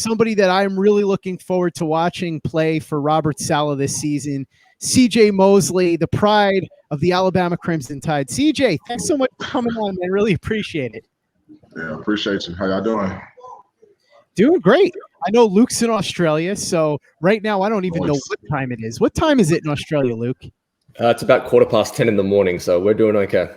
somebody that I'm really looking forward to watching play for Robert Saleh this season, CJ Mosley, the pride of the Alabama Crimson Tide. CJ, thanks so much for coming on, man. Really appreciate it. Yeah, appreciate you. How y'all doing? Doing great. I know Luke's in Australia, so right now I don't even know what time it is. What time is it in Australia, Luke? It's about 10:15 in the morning, so we're doing okay.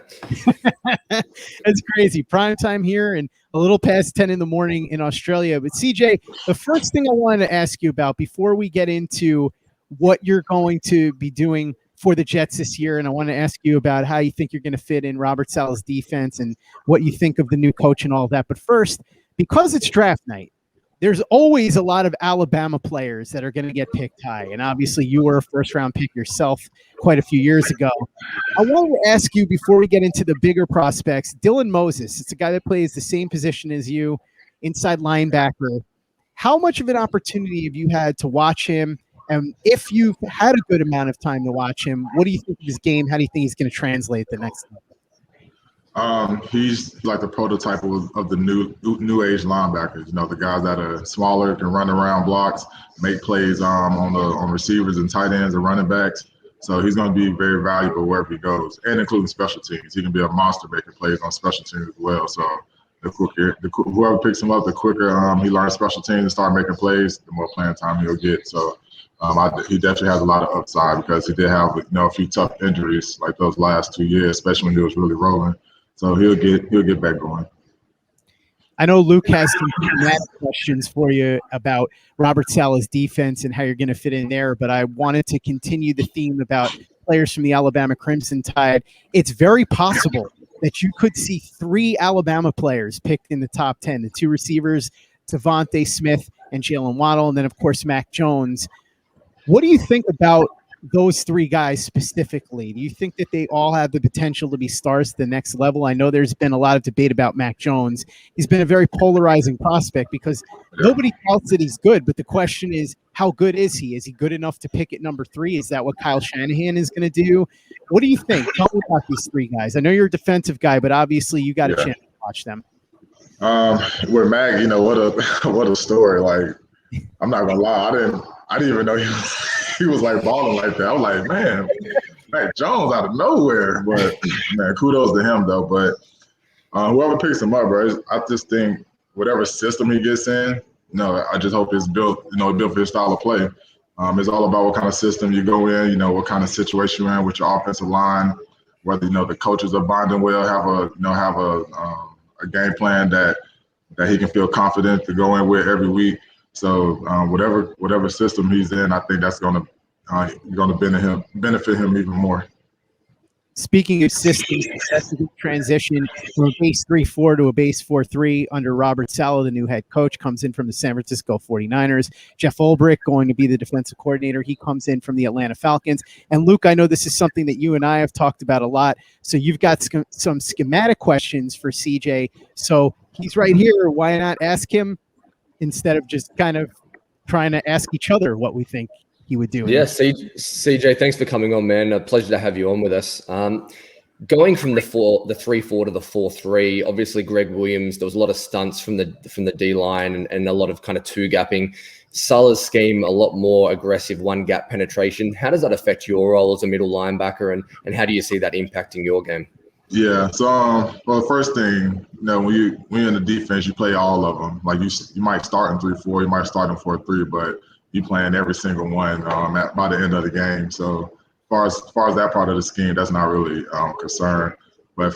That's crazy. Prime time here and a little past 10 in the morning in Australia. But CJ, the first thing I wanted to ask you about before we get into what you're going to be doing for the Jets this year, and I want to ask you about how you think you're going to fit in Robert Saleh's defense and what you think of the new coach and all of that. But first, because it's draft night, there's always a lot of Alabama players that are going to get picked high. And obviously you were a first-round pick yourself quite a few years ago. I wanted to ask you before we get into the bigger prospects, Dylan Moses, it's a guy that plays the same position as you, inside linebacker. How much of an opportunity have you had to watch him? And if you've had a good amount of time to watch him, what do you think of his game? How do you think he's going to translate the next level? He's like the prototype of the new age linebackers. You know, the guys that are smaller, can run around blocks, make plays on receivers and tight ends and running backs. So he's going to be very valuable wherever he goes, and including special teams. He can be a monster making plays on special teams as well. So whoever picks him up, the quicker he learns special teams and start making plays, the more playing time he'll get. So he definitely has a lot of upside because he did have a few tough injuries like those last 2 years, especially when he was really rolling. So he'll get back going. I know Luke has some questions for you about Robert Saleh's defense and how you're going to fit in there, but I wanted to continue the theme about players from the Alabama Crimson Tide. It's very possible that you could see 3 Alabama players picked in the top 10, the 2 receivers, Devontae Smith and Jalen Waddle, and then, of course, Mac Jones. What do you think about those 3 guys specifically? Do you think that they all have the potential to be stars at the next level? I know there's been a lot of debate about Mac Jones. He's been a very polarizing prospect because nobody doubts that he's good, but the question is, how good is he? Is he good enough to pick at number 3? Is that what Kyle Shanahan is going to do? What do you think? Tell me about these 3 guys. I know you're a defensive guy, but obviously you got a chance to watch them. With Mac, what a story. Like, I'm not gonna lie, I didn't even know he was like balling like that. I was like, man, Mac Jones out of nowhere. But man, kudos to him though. But whoever picks him up, bro, I just think whatever system he gets in, I just hope it's built, built for his style of play. It's all about what kind of system you go in, what kind of situation you're in with your offensive line, whether the coaches are bonding well, have a game plan that he can feel confident to go in with every week. So whatever system he's in, I think that's going to benefit him even more. Speaking of systems, that's a good transition from a base 3-4 to a base 4-3 under Robert Saleh, the new head coach, comes in from the San Francisco 49ers. Jeff Ulbrich going to be the defensive coordinator. He comes in from the Atlanta Falcons. And Luke, I know this is something that you and I have talked about a lot. So you've got some schematic questions for CJ. So he's right here. Why not ask him instead of just kind of trying to ask each other what we think he would do? Yeah, CJ, thanks for coming on, man. A pleasure to have you on with us. Going from the 3-4 to the 4-3, obviously Greg Williams, there was a lot of stunts from the D line and a lot of kind of 2-gapping. Saleh's scheme, a lot more aggressive 1-gap penetration. How does that affect your role as a middle linebacker, and how do you see that impacting your game? Yeah. So, well, first thing, when you're in the defense, you play all of them. Like you might start in 3-4, you might start in 4-3, but you playing every single one by the end of the game. So, as far as that part of the scheme, that's not really concern. But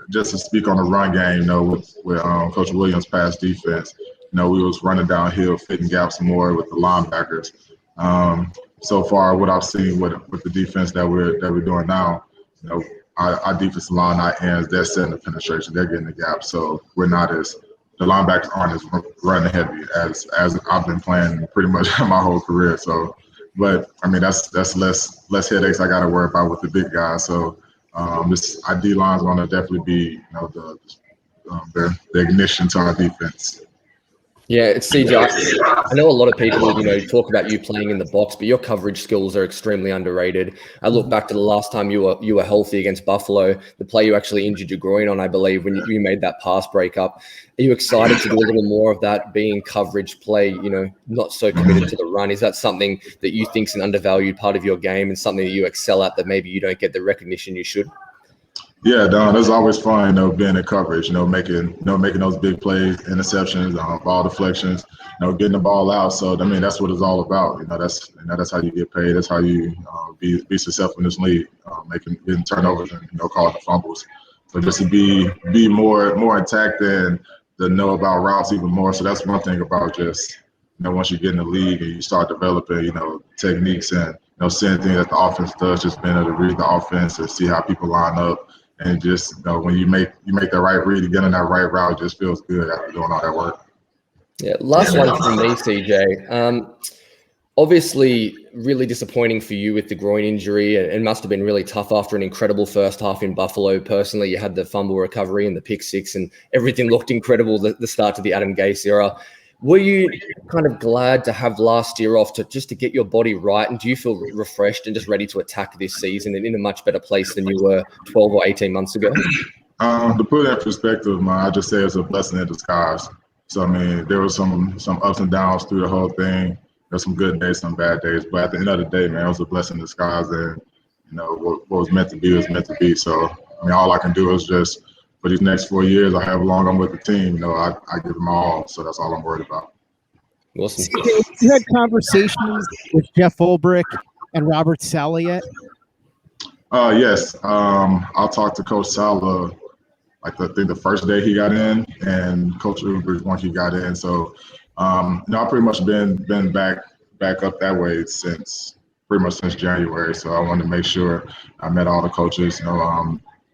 just to speak on the run game, with Coach Williams' past defense, we was running downhill, fitting gaps more with the linebackers. So far, what I've seen with the defense that we're doing now, our defensive line, our ends, they're setting the penetration, they're getting the gap. So the linebackers aren't as run heavy as I've been playing pretty much my whole career. So, but I mean that's less headaches I got to worry about with the big guys. So our D line is going to definitely be the ignition to our defense. Yeah, it's CJ. I know a lot of people, talk about you playing in the box, but your coverage skills are extremely underrated. I look back to the last time you were healthy against Buffalo, the play you actually injured your groin on, I believe, when you made that pass breakup. Are you excited to do a little more of that, being coverage play, not so committed to the run? Is that something that you think is an undervalued part of your game and something that you excel at that maybe you don't get the recognition you should? Yeah, Don, it's always fun, being in coverage, making those big plays, interceptions, ball deflections, getting the ball out. So, I mean, that's what it's all about. That's how you get paid. That's how you be successful in this league, getting turnovers and, causing fumbles. So just to be more intact and to know about routes even more. So that's one thing about just, once you get in the league and you start developing, techniques and, seeing things that the offense does, just being able to read the offense and see how people line up. And just when you make the right read, you get on that right route, it just feels good after doing all that work. Yeah, last one from me, CJ. Obviously, really disappointing for you with the groin injury, and must have been really tough after an incredible first half in Buffalo. Personally, you had the fumble recovery and the pick six, and everything looked incredible. The start to the Adam Gase era. Were you kind of glad to have last year off to get your body right? And do you feel refreshed and just ready to attack this season and in a much better place than you were 12 or 18 months ago? To put it in perspective, man, I just say it's a blessing in disguise. So, I mean, there was some ups and downs through the whole thing. There's some good days, some bad days. But at the end of the day, man, it was a blessing in disguise. And, what was meant to be was meant to be. So, I mean, all I can do is just, for these next 4 years, or however long I'm with the team, I give them all. So that's all I'm worried about. Awesome. You had conversations with Jeff Ulbrich and Robert Saleh yet? Yes. I'll talk to Coach Saleh, I think the first day he got in, and Coach Ulbrich once he got in. So, I've pretty much been back up that way pretty much since January. So I wanted to make sure I met all the coaches.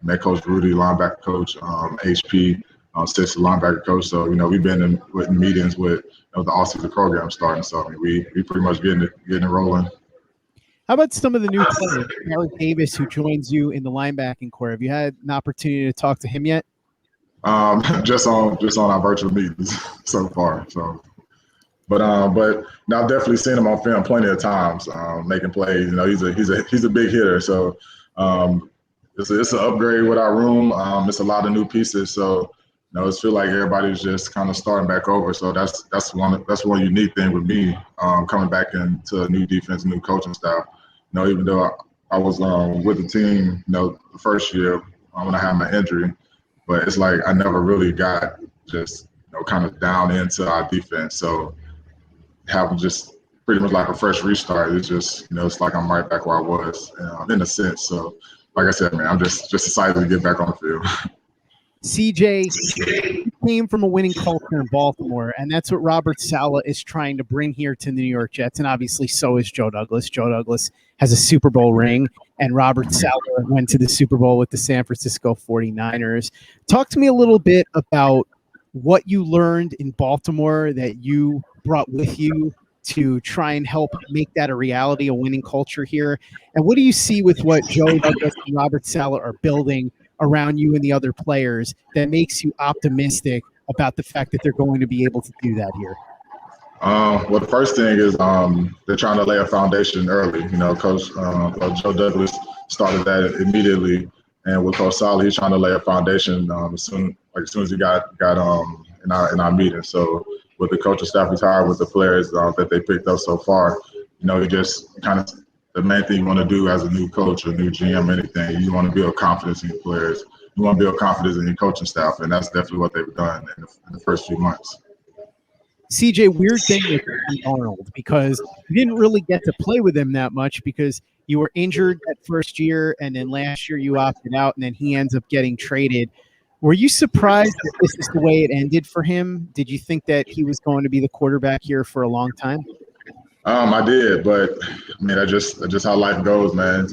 Met Coach Rudy, linebacker coach, HP, Six linebacker coach. So we've been in meetings with the off-season program starting. So I mean, we pretty much getting it rolling. How about some of the new players, Eric Davis, who joins you in the linebacking core? Have you had an opportunity to talk to him yet? Just on our virtual meetings so far. So, but now I've definitely seen him on film plenty of times, making plays. He's a big hitter. So. It's an upgrade with our room. It's a lot of new pieces, so it feels like everybody's just kind of starting back over. So that's one unique thing with me coming back into a new defense, new coaching staff. Even though I was with the team, the first year when I had my injury, but it's like I never really got just kind of down into our defense. So having just pretty much like a fresh restart, it's just it's like I'm right back where I was in a sense. So. Like I said, man, I'm just excited to get back on the field. CJ came from a winning culture in Baltimore, and that's what Robert Saleh is trying to bring here to the New York Jets, and obviously so is Joe Douglas. Joe Douglas has a Super Bowl ring, and Robert Saleh went to the Super Bowl with the San Francisco 49ers. Talk to me a little bit about what you learned in Baltimore that you brought with you to try and help make that a reality, a winning culture here. And what do you see with what Joe Douglas and Robert Saleh are building around you and the other players that makes you optimistic about the fact that they're going to be able to do that here? Well, the first thing is they're trying to lay a foundation early. Coach Joe Douglas started that immediately, and with Coach Saleh, he's trying to lay a foundation as soon as he got in our meeting. So with the coaching staff he's hired, with the players that they picked up so far, you just kind of the main thing you want to do as a new coach or new GM, anything, you want to build confidence in your players. You want to build confidence in your coaching staff, and that's definitely what they've done in the first few months. CJ, weird thing with Arnold, because you didn't really get to play with him that much because you were injured that first year, and then last year you opted out, and then he ends up getting traded. Were you surprised that this is the way it ended for him? Did you think that he was going to be the quarterback here for a long time? I did, but I mean, that's just how life goes, man.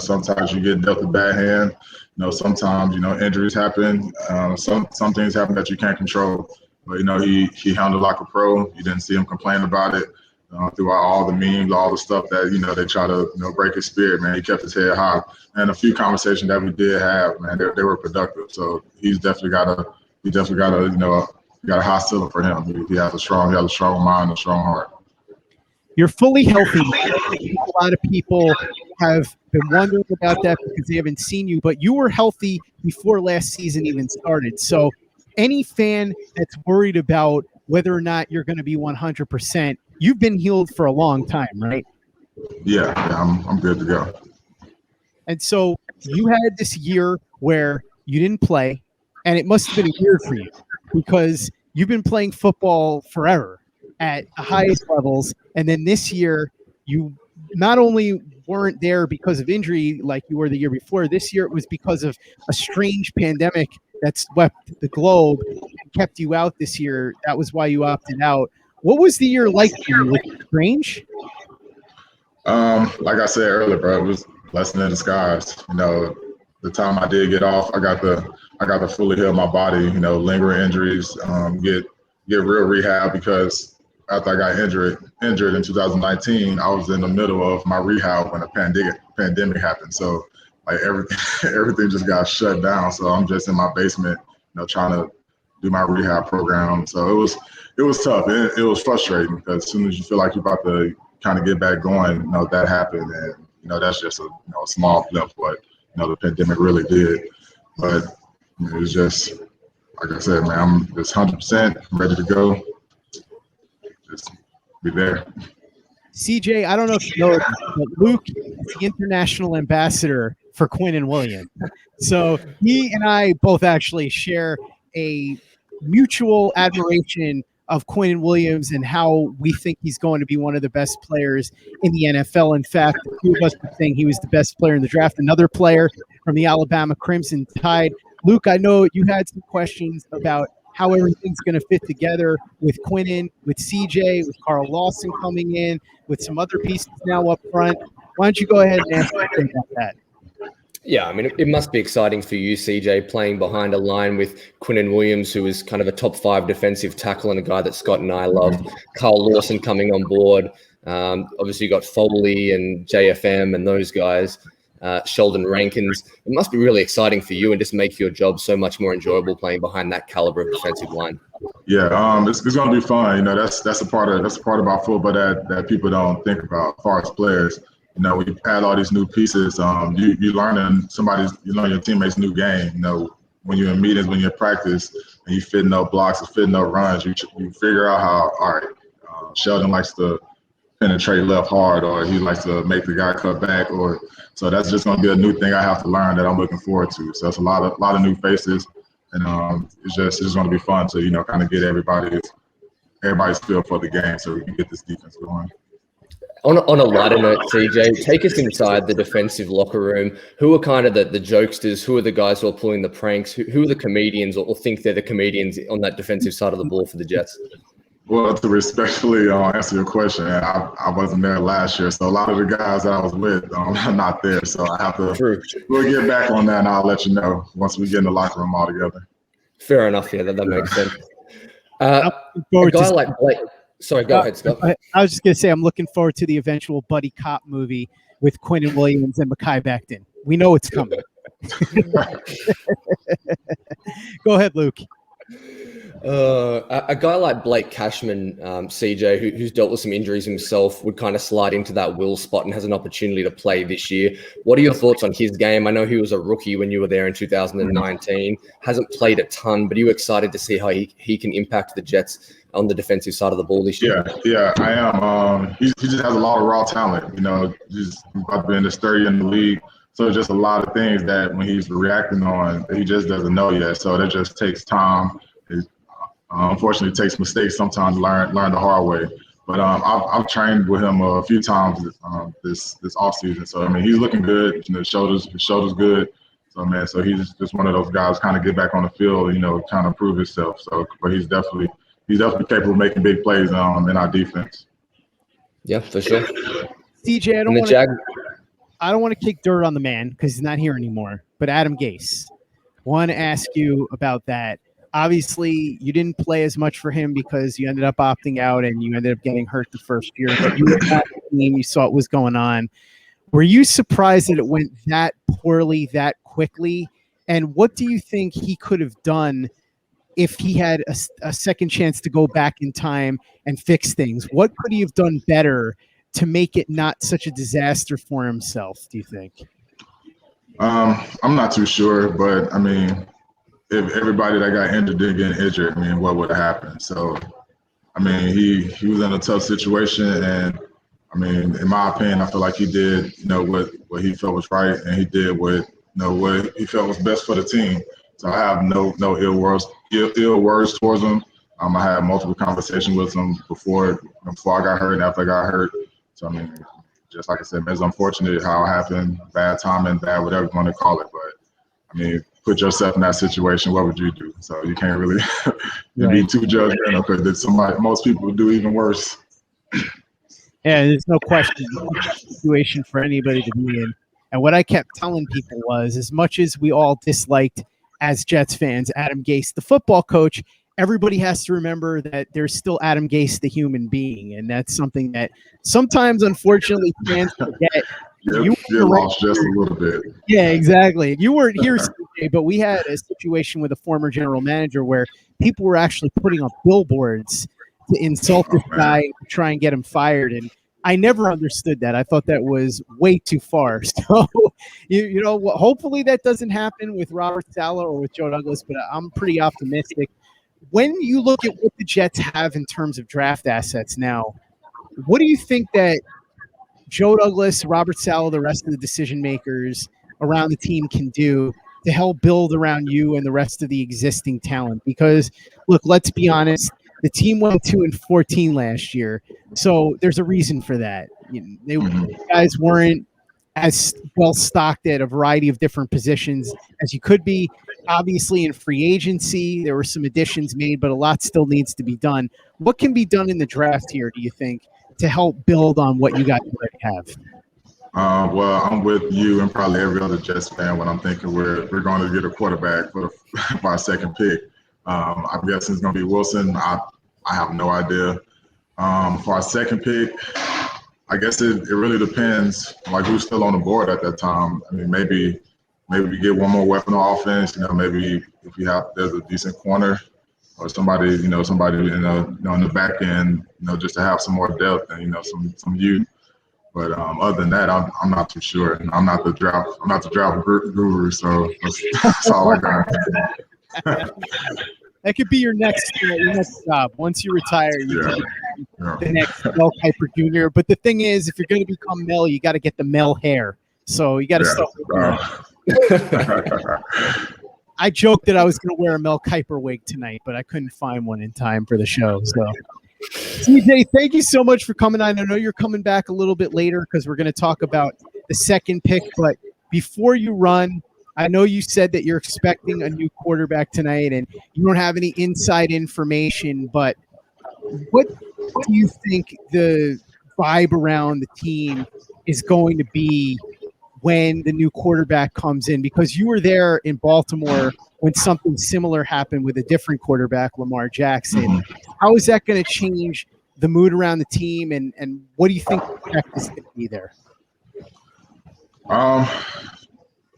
Sometimes you get dealt a bad hand. Sometimes injuries happen. Some things happen that you can't control. But he handled like a pro. You didn't see him complain about it throughout all the memes, all the stuff that they try to break his spirit. Man, he kept his head high. And a few conversations that we did have, man, they were productive. So he's definitely got a got a high ceiling for him. He has a strong mind, a strong heart. You're fully healthy. A lot of people have been wondering about that because they haven't seen you, but you were healthy before last season even started. So any fan that's worried about whether or not you're going to be 100%, you've been healed for a long time, right? Yeah, I'm good to go. And so you had this year where you didn't play, and it must have been weird for you because you've been playing football forever at the highest levels. And then this year, you not only weren't there because of injury like you were the year before, this year it was because of a strange pandemic that swept the globe and kept you out this year. That was why you opted out. What was the year like for you? Was it strange? Like I said earlier, bro, it was blessing in disguise. You know, the time I did get off, I got to fully heal my body. You know, lingering injuries, get real rehab because after I got injured in 2019, I was in the middle of my rehab when the pandemic happened. So like everything just got shut down. So I'm just in my basement, you know, trying to do my rehab program. So it was tough. It was frustrating because as soon as you feel like you're about to kind of get back going, you know, that happened. And, you know, that's just a small blip what, you know, the pandemic really did. But it was just, like I said, man, I'm just 100% ready to go. Just be there. CJ, I don't know if you know, but Luke is the international ambassador for Quinnen Williams. So he and I both actually share a mutual admiration of Quinnen Williams and how we think he's going to be one of the best players in the NFL. In fact, the two of us were saying he was the best player in the draft. Another player from the Alabama Crimson Tide. Luke, I know you had some questions about how everything's going to fit together with Quinnen, with CJ, with Carl Lawson coming in, with some other pieces now up front. Why don't you go ahead and ask me about that? Yeah, I mean, it must be exciting for you, CJ, playing behind a line with Quinnen Williams, who is kind of a top 5 defensive tackle and a guy that Scott and I love. Carl Lawson coming on board. Obviously, you got Foley and JFM and those guys, Sheldon Rankins. It must be really exciting for you and just make your job so much more enjoyable playing behind that caliber of defensive line. Yeah, it's going to be fun. You know, that's a part about football that people don't think about as far as players. You know, when you add all these new pieces, you learn your teammates' new game. You know, when you're in meetings, when you're in practice, and you fit no blocks or fit no runs, you figure out how. All right, Sheldon likes to penetrate left hard, or he likes to make the guy cut back, or so that's just going to be a new thing I have to learn that I'm looking forward to. So it's a lot of new faces, and it's just going to be fun to kind of get everybody's feel for the game, so we can get this defense going. On a lighter note, CJ, take us inside the defensive locker room. Who are kind of the jokesters? Who are the guys who are pulling the pranks? Who are the comedians or think they're the comedians on that defensive side of the ball for the Jets? Well, to respectfully answer your question, I wasn't there last year, so a lot of the guys that I was with, I'm not there. So I have to. We'll get back on that, and I'll let you know once we get in the locker room all together. Fair enough. Yeah, that makes sense. A guy like Blake. Sorry, go ahead, Scott. I was just going to say I'm looking forward to the eventual buddy cop movie with Quinnen Williams and Mekhi Becton. We know it's coming. Go ahead, Luke. A guy like Blake Cashman, CJ, who's dealt with some injuries himself, would kind of slide into that will spot and has an opportunity to play this year. What are your thoughts on his game? I know he was a rookie when you were there in 2019, hasn't played a ton, but are you excited to see how he can impact the Jets on the defensive side of the ball this year? Yeah, I am. He just has a lot of raw talent. He's about to be in his third year in the league. So just a lot of things that when he's reacting on, he just doesn't know yet. So that just takes time. Unfortunately, it takes mistakes sometimes to learn the hard way. But I've trained with him a few times this offseason. So, he's looking good. His shoulder's good. So he's just one of those guys kind of get back on the field, kind of prove himself. So, but he's definitely capable of making big plays in our defense. Yeah, for sure. CJ, I don't want to kick dirt on the man because he's not here anymore, but Adam Gase. Want to ask you about that. Obviously, you didn't play as much for him because you ended up opting out and you ended up getting hurt the first year, but you were at the team, you saw what was going on. Were you surprised that it went that poorly that quickly? And what do you think he could have done if he had a second chance to go back in time and fix things, what could he have done better to make it not such a disaster for himself, do you think? I'm not too sure, but I mean, if everybody that got injured didn't get injured, I mean, what would have happened? So, I mean, he was in a tough situation, and I mean, in my opinion, I feel like he did, what he felt was right, and he did what he felt was best for the team. So I have no ill words towards him. I had multiple conversations with him before I got hurt and after I got hurt. So I mean, just like I said, it's unfortunate how it happened, bad timing, bad whatever you want to call it. But I mean, put yourself in that situation, what would you do? So you can't really be too judgmental because most people would do even worse. Yeah, there's no question. It's a situation for anybody to be in. And what I kept telling people was, as much as we all disliked, as Jets fans, Adam Gase, the football coach, everybody has to remember that there's still Adam Gase, the human being. And that's something that sometimes, unfortunately, fans forget. You lost just a little bit. Yeah, exactly. You weren't here, CJ, but we had a situation with a former general manager where people were actually putting up billboards to insult this guy and try and get him fired. And I never understood that. I thought that was way too far. So, hopefully that doesn't happen with Robert Saleh or with Joe Douglas, but I'm pretty optimistic. When you look at what the Jets have in terms of draft assets now, what do you think that Joe Douglas, Robert Saleh, the rest of the decision makers around the team can do to help build around you and the rest of the existing talent? Because, look, let's be honest, the team went 2-14 last year, so there's a reason for that. The guys weren't as well stocked at a variety of different positions as you could be. Obviously, in free agency, there were some additions made, but a lot still needs to be done. What can be done in the draft here, do you think, to help build on what you guys already have? Well, I'm with you and probably every other Jets fan when I'm thinking we're going to get a quarterback for our second pick. I'm guessing it's going to be Wilson. I have no idea. For our second pick, I guess it really depends, like who's still on the board at that time. I mean, maybe we get one more weapon on offense. Maybe if there's a decent corner or somebody in the back end, just to have some more depth and some youth. But other than that, I'm not too sure. I'm not the draft guru, so that's all I got. That could be your next job. Once you retire, you can become the next Mel Kiper Jr. But the thing is, if you're going to become Mel, you got to get the Mel hair. So you got to start with I joked that I was going to wear a Mel Kiper wig tonight, but I couldn't find one in time for the show. So, CJ, thank you so much for coming on. I know you're coming back a little bit later because we're going to talk about the second pick. But before you run, I know you said that you're expecting a new quarterback tonight, and you don't have any inside information. But what do you think the vibe around the team is going to be when the new quarterback comes in? Because you were there in Baltimore when something similar happened with a different quarterback, Lamar Jackson. How is that going to change the mood around the team, and what do you think the effect is going to be there?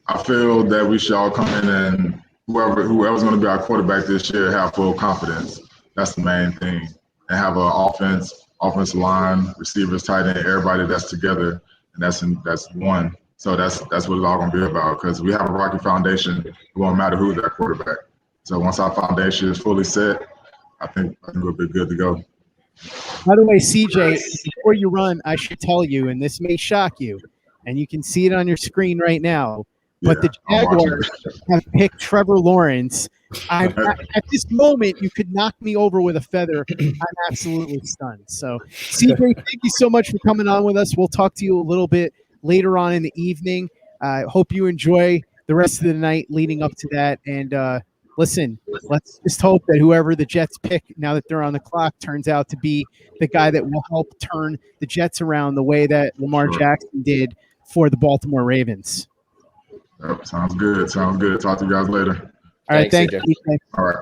I feel that we should all come in and whoever's going to be our quarterback this year have full confidence. That's the main thing. And have an offensive line, receivers, tight end, everybody that's together, and that's one. So that's what it's all going to be about, because we have a rocky foundation. It won't matter who's that quarterback. So once our foundation is fully set, I think we'll be good to go. By the way, CJ, before you run, I should tell you, and this may shock you, and you can see it on your screen right now, but the Jaguars have picked Trevor Lawrence. At this moment, you could knock me over with a feather. I'm absolutely stunned. So, CJ, thank you so much for coming on with us. We'll talk to you a little bit later on in the evening. I hope you enjoy the rest of the night leading up to that. And listen, let's just hope that whoever the Jets pick now that they're on the clock turns out to be the guy that will help turn the Jets around the way that Lamar Jackson did for the Baltimore Ravens. Yep, sounds good. Talk to you guys later. All right, thanks. All right.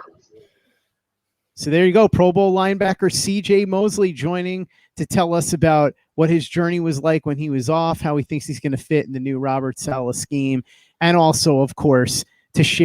So there you go. Pro Bowl linebacker CJ Mosley joining to tell us about what his journey was like when he was off, how he thinks he's going to fit in the new Robert Saleh scheme, and also, of course, to share